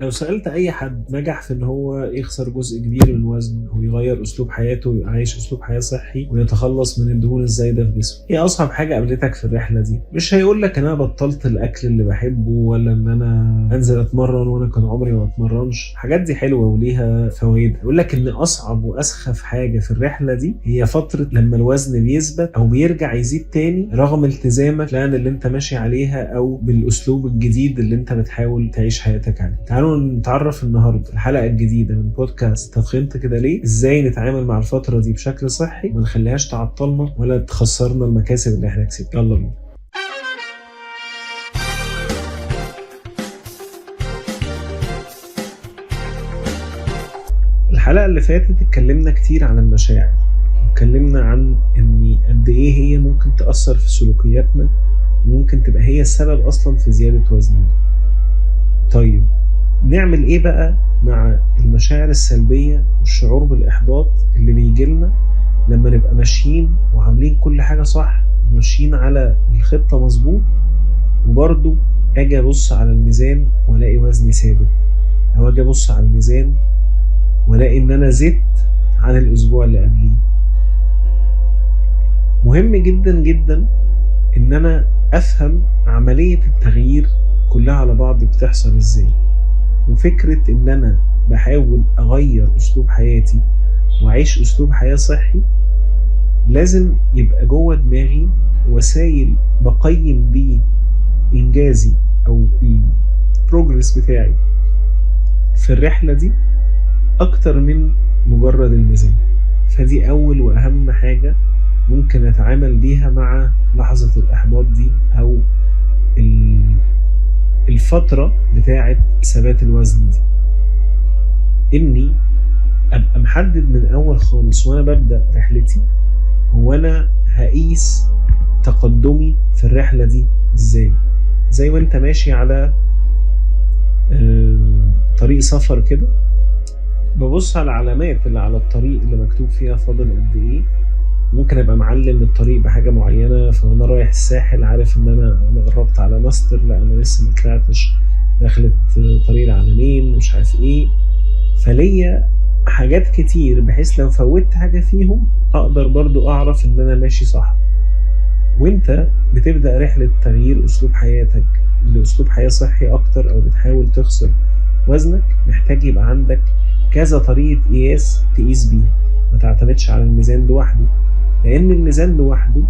لو سألت أي حد نجح في إن هو يخسر جزء كبير من وزنه أو يغير أسلوب حياته ويعيش أسلوب حياة صحي ويتخلص من الدهون الزايدة في جسمه، إيه أصعب حاجة قابلتك في الرحلة دي؟ مش هيقولك أنا بطلت الأكل اللي بحبه ولا إن أنا أنزل أتمرن وأنا كان عمري ما أتمرنش، الحاجات دي حلوة وليها فوائد. يقولك إن أصعب وأسخف حاجة في الرحلة دي هي فترة لما الوزن بيثبت أو بيرجع يزيد تاني رغم التزامك بالبلان اللي أنت ماشي عليها أو بالأسلوب الجديد اللي أنت بتحاول تعيش حياتك عليه. تعالوا نتعرف النهارده الحلقه الجديده من بودكاست تضخمت كده ليه، ازاي نتعامل مع الفتره دي بشكل صحي وما نخليهاش تعطلنا ولا تخسرنا المكاسب اللي احنا كسبناها. يلا بينا. الحلقه اللي فاتت اتكلمنا كتير عن المشاعر، اتكلمنا عن ان قد ايه هي ممكن تاثر في سلوكياتنا وممكن تبقى هي السبب اصلا في زياده وزننا. طيب نعمل ايه بقى مع المشاعر السلبية والشعور بالإحباط اللي بيجيلنا لما نبقى ماشيين وعاملين كل حاجة صح وماشيين على الخطة مظبوط وبرضو اجي ابص على الميزان والاقي وزني ثابت، او اجي ابص على الميزان والاقي ان انا زدت عن الاسبوع اللي قبليه؟ مهم جدا جدا ان انا افهم عملية التغيير كلها على بعض بتحصل ازاي، وفكرة ان انا بحاول اغير اسلوب حياتي واعيش اسلوب حياة صحي لازم يبقى جوه دماغي وسائل بقيم بيه انجازي او البروجرس بتاعي في الرحلة دي اكتر من مجرد الميزان. فدي اول واهم حاجة ممكن اتعامل بيها مع لحظة الاحباط دي او الفترة بتاعة ثبات الوزن دي، إني أبقى محدد من أول خالص وأنا ببدأ رحلتي هو أنا هقيس تقدمي في الرحلة دي إزاي. زي وأنت ماشي على طريق سفر كده ببص على العلامات اللي على الطريق اللي مكتوب فيها فاضل قد إيه. ممكن ابقى معلم الطريق بحاجه معينه، فانا رايح الساحل عارف ان انا قربت على ماستر، لا انا لسه ما طلعتش دخلت طريق العلمين مش عارف ايه. فليا حاجات كتير بحيث لو فوتت حاجه فيهم اقدر برضو اعرف ان انا ماشي صح. وانت بتبدا رحله تغيير اسلوب حياتك لاسلوب حياه صحي اكتر او بتحاول تخسر وزنك، محتاج يبقى عندك كذا طريقه قياس تقيس بيها، ما تعتمدش على الميزان لوحده، لأن الميزان لوحده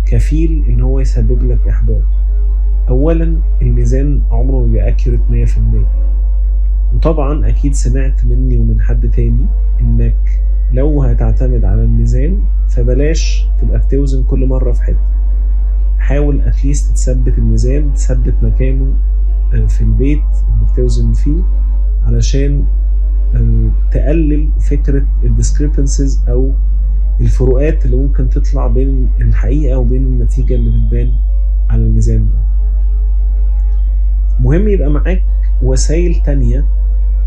كفيل إن هو يسبب لك إحباط. أولاً الميزان عمره ما بيبقى أكيوريت 100%، وطبعاً أكيد سمعت مني ومن حد تاني إنك لو هتعتمد على الميزان فبلاش تبقى بتوزن كل مرة في حتة. حاول أتليست تثبت الميزان، تثبت مكانه في البيت اللي بتوزن فيه علشان تقلل فكرة الديسكريبنسز أو الفروقات اللي ممكن تطلع بين الحقيقة وبين النتيجة اللي بتبان على الميزان ده. مهم يبقى معاك وسائل تانية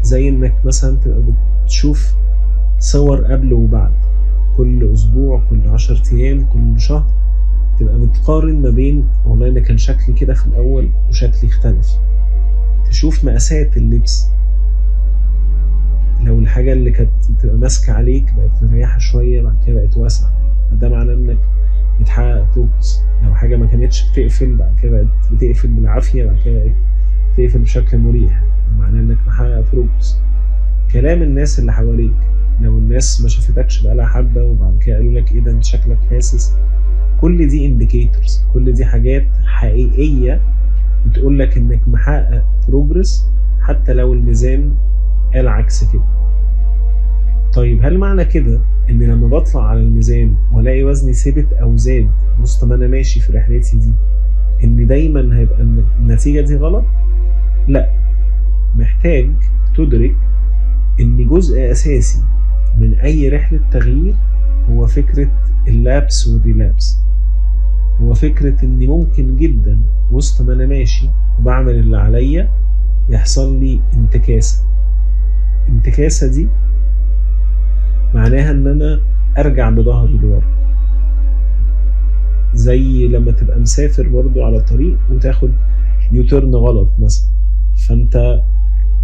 زي انك مثلا تبقى بتشوف صور قبل وبعد كل اسبوع، كل 10 ايام، كل شهر، تبقى بتقارن ما بين والله انا كان شكلي كده في الاول وشكلي اختلف. تشوف مقاسات اللبس، لو الحاجة اللي كانت بتبقى ماسكة عليك بقت مريحة شوية بعد كده بقت واسعة، فده معناه انك بتحقق بروجرس. لو حاجة ما كانتش بتقفل بعد كده بقت بتقفل بالعافية، بعد كده بقت بتقفل بشكل مريح، ده معناه انك محقق بروجرس. كلام الناس اللي حواليك، لو الناس ما شافتكش بقالها حبة وبعد كده قالوا لك ايه ده انت شكلك حاسس، كل دي انديكيتورز، كل دي حاجات حقيقية بتقول لك انك محقق بروجرس حتى لو الميزان قال عكس كده. طيب هل معنى كده ان لما بطلع على الميزان والاقي وزني ثابت او زاد وسط ما انا ماشي في رحلتي دي ان دايما هيبقى النتيجة دي غلط؟ لا، محتاج تدرك ان جزء اساسي من اي رحلة تغيير هو فكرة اللابس والريلابس. هو فكرة اني ممكن جدا وسط ما انا ماشي وبعمل اللي عليا يحصل لي انتكاسة. انتكاسة دي معناها ان انا ارجع بظهري لورا، زي لما تبقى مسافر برضو على طريق وتاخد يوتيرن غلط مثلا، فانت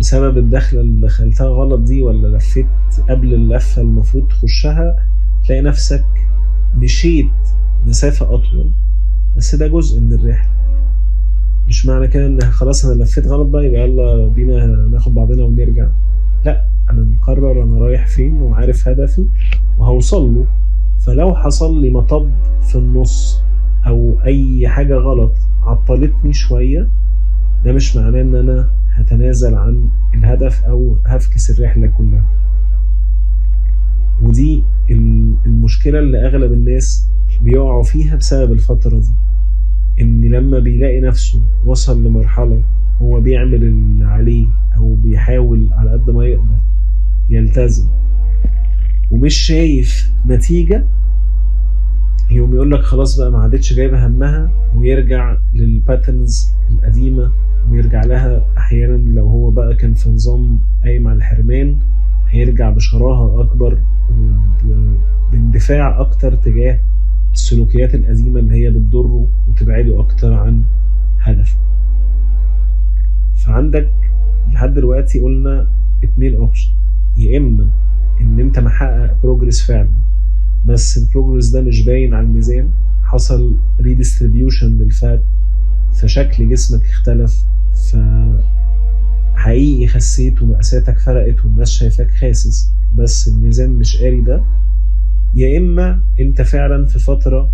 بسبب الدخلة اللي دخلتها غلط دي، ولا لفيت قبل اللفة المفروض تخشها، تلاقي نفسك مشيت مسافة أطول. بس ده جزء من الرحلة، مش معنى كده ان خلاص انا لفيت غلط بقى يبقى يلا بينا ناخد بعضنا ونرجع. لا، انا مقرر انا رايح فين وعارف هدفي وهوصل له. فلو حصل لي مطب في النص او اي حاجة غلط عطلتني شوية، ده مش معناه ان انا هتنازل عن الهدف او هفكس الرحلة كلها. ودي المشكلة اللي اغلب الناس بيقعوا فيها بسبب الفترة دي، ان لما بيلاقي نفسه وصل لمرحلة هو بيعمل اللي عليه او بيحاول على قد ما يقدر يلتزم ومش شايف نتيجة، يوم يقول لك خلاص بقى ما عادتش جايبه همها، ويرجع للباترنز القديمة ويرجع لها. احيانا لو هو بقى كان في نظام قايم على الحرمان، هيرجع بشراهة اكبر وباندفاع اكتر تجاه السلوكيات القديمة اللي هي بتضره وتبعده اكتر عن هدفه. فعندك لحد دلوقتي قلنا 2 اوبشن: يا اما ان انت محقق بروجرس فعلا بس البروجرس ده مش باين على الميزان، حصل ريديستريبيوشن للفات فشكل جسمك اختلف، فحقيقي خسيت ومقاساتك فرقت والناس شايفاك خاسس بس الميزان مش قاري ده. يا اما انت فعلا في فترة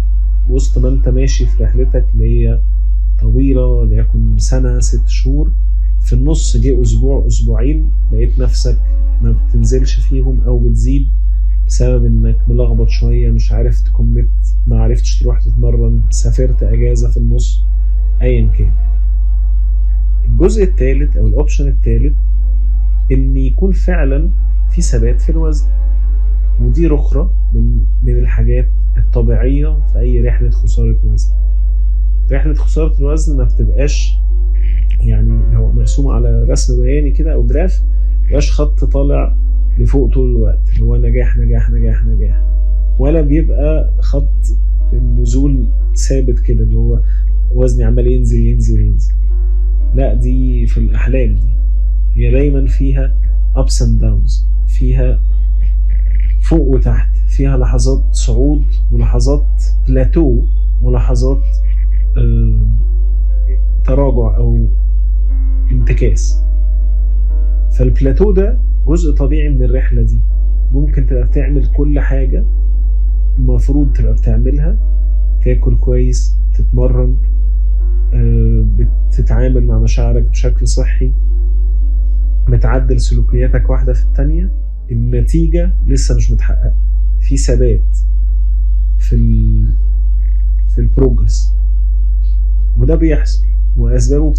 وسط ما انت ماشي في رحلتك اللي هي طويلة ليكن سنة 6 شهور، في النص جه اسبوع اسبوعين لقيت نفسك ما بتنزلش فيهم او بتزيد بسبب انك ملخبط شوية، مش عارف تكمت، ما عرفتش تروح تتمرن، سافرت اجازة في النص، ايا كان. الجزء الثالث او الاوبشن الثالث ان يكون فعلا في ثبات في الوزن، ودي رخرة من الحاجات الطبيعية في اي رحلة خسارة وزن. رحلة خسارة الوزن ما بتبقاش يعني لو مرسوم على رسم بياني كده او جراف، مبقاش خط طالع لفوق طول الوقت اللي هو نجاح نجاح نجاح نجاح، ولا بيبقى خط النزول ثابت كده اللي هو وزني عمال ينزل ينزل ينزل. لا، دي في الأحلام، دي هي دايما فيها ups and downs، فيها فوق وتحت، فيها لحظات صعود ولحظات بلاتو ولحظات تراجع أو انتكاس. فالبلاتو ده جزء طبيعي من الرحلة دي. ممكن تبقى بتعمل كل حاجة المفروض تبقى بتعملها، تاكل كويس، تتمرن، بتتعامل مع مشاعرك بشكل صحي، بتعدل سلوكياتك واحدة في التانية، النتيجة لسه مش متحققة، في ثبات في البروجرس. وده بيحصل وأسبابه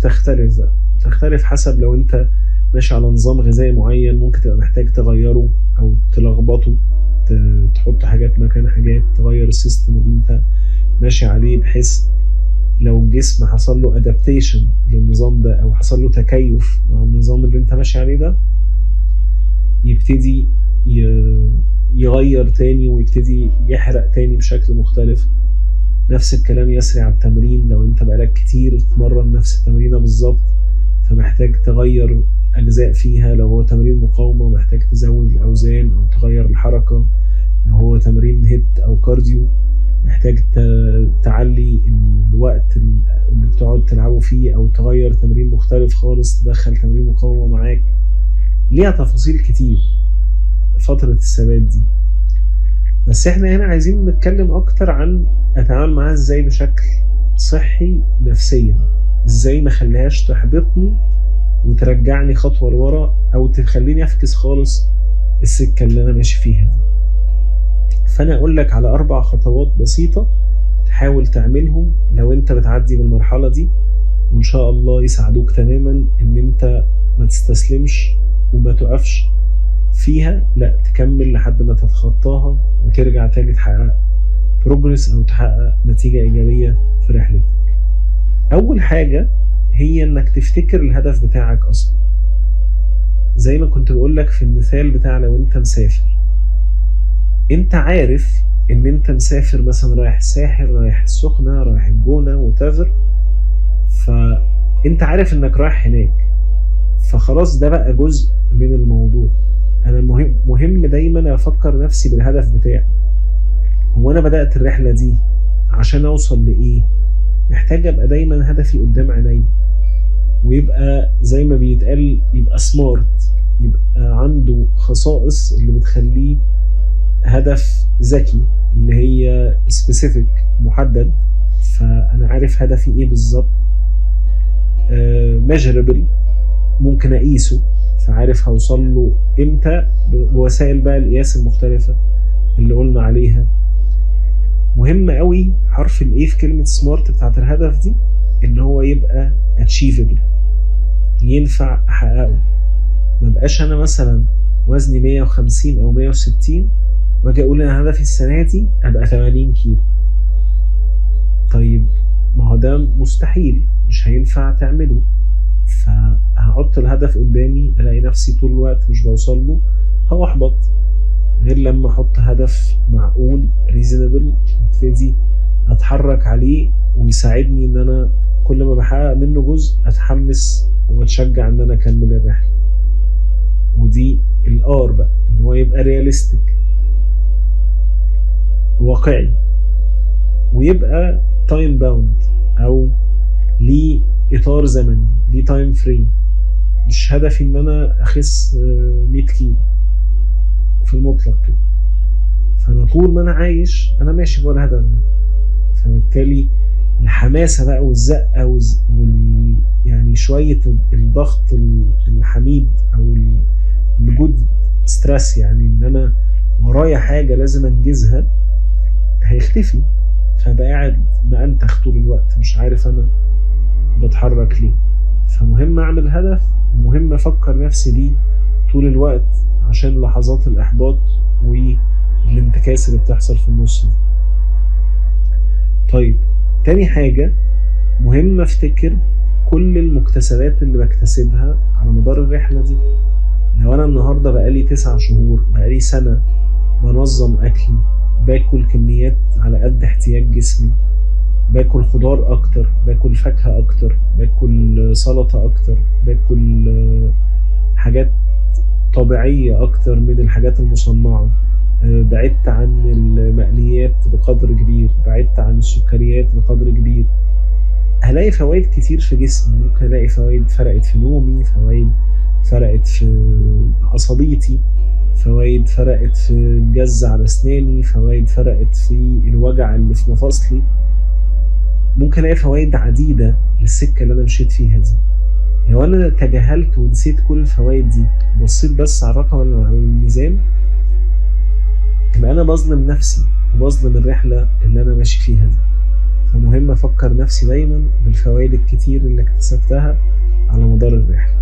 بتختلف حسب لو انت ماشي على نظام غذائي معين ممكن تبقى محتاج تغيره او تلخبطه، تحط حاجات مكان حاجات، تغير السيستم اللي انت ماشي عليه بحيث لو الجسم حصل له ادابتيشن للنظام ده او حصل له تكيف مع النظام اللي انت ماشي عليه ده، يبتدي يغير تاني ويبتدي يحرق تاني بشكل مختلف. نفس الكلام يسري على التمرين، لو انت بقالك كتير تتمرن نفس التمرينة بالظبط فمحتاج تغير أجزاء فيها، لو هو تمرين مقاومة محتاج تزود الأوزان أو تغير الحركة، لو هو تمرين هيت أو كارديو محتاج تعلي الوقت اللي بتقعد تلعبه فيه أو تغير تمرين مختلف خالص، تدخل تمرين مقاومة معاك. ليها تفاصيل كتير فترة الثبات دي، بس احنا هنا عايزين نتكلم أكتر عن أتعامل معاها ازاي بشكل صحي نفسيا، ازاي ما خليهاش تحبطني وترجعني خطوة لورا او تخليني افكس خالص السكة اللي انا ماشي فيها دي. فانا اقول لك على 4 خطوات بسيطة تحاول تعملهم لو انت بتعدي بالمرحلة دي، وان شاء الله يساعدوك تماما ان انت ما تستسلمش وما تقفش فيها، لا تكمل لحد ما تتخطاها وترجع تاني تحقق بروجرس او تحقق نتيجة ايجابية في رحلتك. اول حاجة هي انك تفتكر الهدف بتاعك اصلا. زي ما كنت بقولك في المثال بتاع لو انت مسافر، انت عارف ان انت مسافر مثلا رايح الساحل، رايح السخنة، رايح الجونة وتافر، فانت عارف انك رايح هناك، فخلاص ده بقى جزء من الموضوع. انا مهم دايما افكر نفسي بالهدف بتاعي. هو انا بدأت الرحلة دي عشان اوصل لايه؟ محتاج ابقى دايما هدفي قدام عيني، ويبقى زي ما بيتقال يبقى سمارت، يبقى عنده خصائص اللي بتخليه هدف ذكي، اللي هي سبيسيفيك، محدد. فانا عارف هدفي ايه بالظبط، measurable، ممكن اقيسه، فعارف هوصل له امتى بوسائل بقى القياس المختلفة اللي قلنا عليها. مهم قوي حرف الايه في كلمة سمارت بتاعت الهدف دي، ان هو يبقى achievable، ينفع احققه. ما بقاش انا مثلا وزني 150 او 160 واجي اقول انا هدفي السنة دي ابقى 80 كيلو. طيب ما هو ده مستحيل، مش هينفع تعمله. فهحط الهدف قدامي الاقي نفسي طول الوقت مش بوصل له، هحبط. غير لما احط هدف معقول reasonable، ابتدي اتحرك عليه ويساعدني ان انا كل ما بحقق منه جزء اتحمس واتشجع ان انا اكمل الرحله. ودي الار بقى، ان هو يبقى رياليستيك، واقعي، ويبقى تايم باوند، او ليه اطار زمني، ليه تايم فريم. مش هدفي ان انا اخس 100 كيلو في المطلق كده، فانا طول ما انا عايش انا ماشي جوه الهدف ده. فبالتالي الحماسه بقى والزقه يعني شويه الضغط الحميد او الجود ستريس، يعني ان انا ورايا حاجه لازم انجزها، هيختفي. فبقى قاعد مأنتخ طول الوقت مش عارف انا بتحرك ليه. فمهم اعمل هدف، ومهم افكر نفسي بيه طول الوقت عشان لحظات الاحباط والانتكاس اللي بتحصل في النص دي. طيب تاني حاجة مهم افتكر كل المكتسبات اللي بكتسبها على مدار الرحلة دي. لو انا النهاردة بقالي 9 شهور، بقالي سنة بنظم اكلي، باكل كميات على قد احتياج جسمي، باكل خضار اكتر، باكل فاكهة اكتر، باكل سلطة اكتر، باكل حاجات طبيعية اكتر من الحاجات المصنعة، بعدت عن المقليات بقدر كبير، بعدت عن السكريات بقدر كبير، هلاقي فوائد كتير في جسمي. ممكن الاقي فوائد فرقت في نومي، فوائد فرقت في عصبيتي، فوائد فرقت في الجز على اسناني، فوائد فرقت في الوجع اللي في مفاصلي. ممكن الاقي فوائد عديدة للسكة اللي انا مشيت فيها دي. لو انا تجاهلت ونسيت كل الفوائد دي، بصيت بس على الرقم اللي على الميزان، يبقى انا بظلم نفسي وبظلم الرحلة اللي انا ماشي فيها دي. فمهم افكر نفسي دايما بالفوائد الكتير اللي اكتسبتها على مدار الرحلة.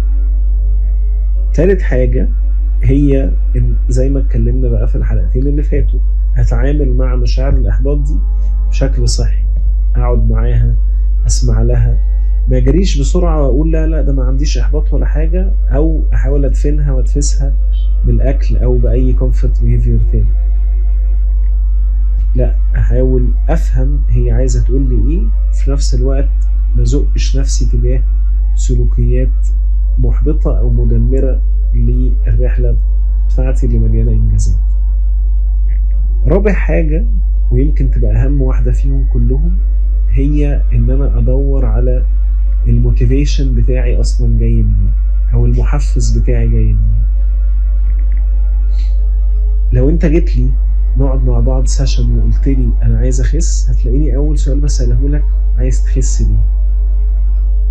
ثالث حاجة هي زي ما اتكلمنا بقى في الحلقتين اللي فاتوا، هتعامل مع مشاعر الاحباط دي بشكل صحي، اقعد معاها، اسمع لها، ما اجريش بسرعة واقول لا ده ما عنديش احباط ولا حاجة، او احاول ادفنها وادفسها بالاكل او باي كومفورت بيهيفير تاني. لا، احاول افهم هي عايزة تقول لي ايه، في نفس الوقت ما زقش نفسي تجاه سلوكيات محبطة او مدمرة للرحلة بتاعتي اللي مليانة انجازات. رابع حاجة، ويمكن تبقى اهم واحدة فيهم كلهم، هي ان انا ادور على الموتيفيشن بتاعي اصلا جاي منين، او المحفز بتاعي جاي منين. لو انت جيت لي نقعد مع بعض سيشن وقلت لي انا عايز اخس، هتلاقيني اول سؤال بسأله لك عايز تخس ليه؟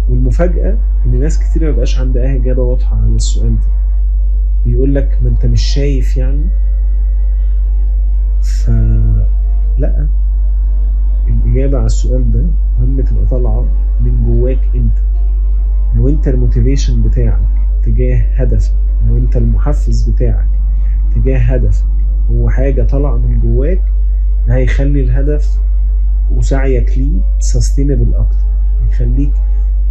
والمفاجأة ان ناس كتير مبقاش عندها اجابة واضحة على السؤال ده. بيقول لك ما انت مش شايف يعني؟ فلا، الإجابة على السؤال ده مهم تبقى طالعة من جواك انت. لو انت الموتيفيشن بتاعك تجاه هدفك، لو انت المحفز بتاعك تجاه هدفك هو حاجة طالعة من جواك، ده هيخلي الهدف وسعيك ليه sustainable أكتر، هيخليك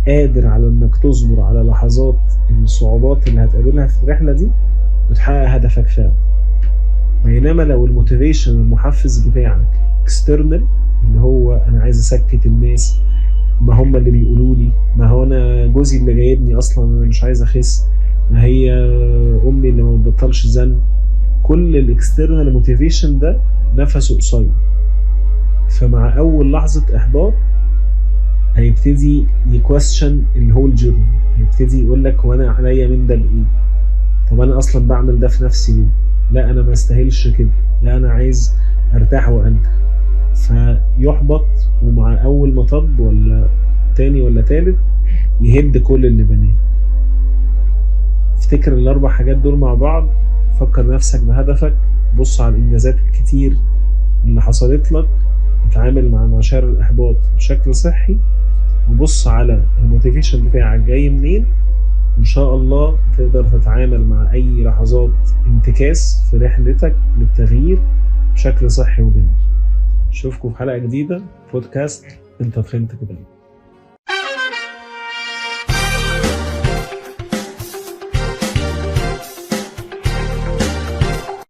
قادر على انك تصبر على لحظات الصعوبات اللي هتقابلها في الرحلة دي وتحقق هدفك فعلا. بينما لو الموتيفيشن المحفز بتاعك external، اللي هو انا عايز اسكت الناس، ما هم اللي بيقولوا لي، ما هو انا جوزي اللي جايبني اصلا انا مش عايز اخس، ما هي امي اللي ما بتبطلش زن. كل الاكسترنال موتيفيشن ده نفسه قصير، فمع اول لحظة احباط هيبتدي يكويستشن الهول جيرني، هيبتدي يقول لك هو انا عليا من ده بايه؟ طب انا اصلا بعمل ده في نفسي ليه؟ لا انا ما استاهلش كده، لا انا عايز ارتاح وانتخ. فيحبط، ومع اول مطب ولا تاني ولا تالت يهد كل اللي بناه. افتكر الاربع حاجات دول مع بعض، فكر نفسك بهدفك، بص على الانجازات الكتير اللي حصلت لك، اتعامل مع مشاعر الاحباط بشكل صحي، وبص على الموتيفيشن بتاعك جاي منين، وان شاء الله تقدر تتعامل مع اي لحظات انتكاس في رحلتك للتغيير بشكل صحي وجميل. اشوفكم في حلقة جديدة بودكاست انت تخنت كده.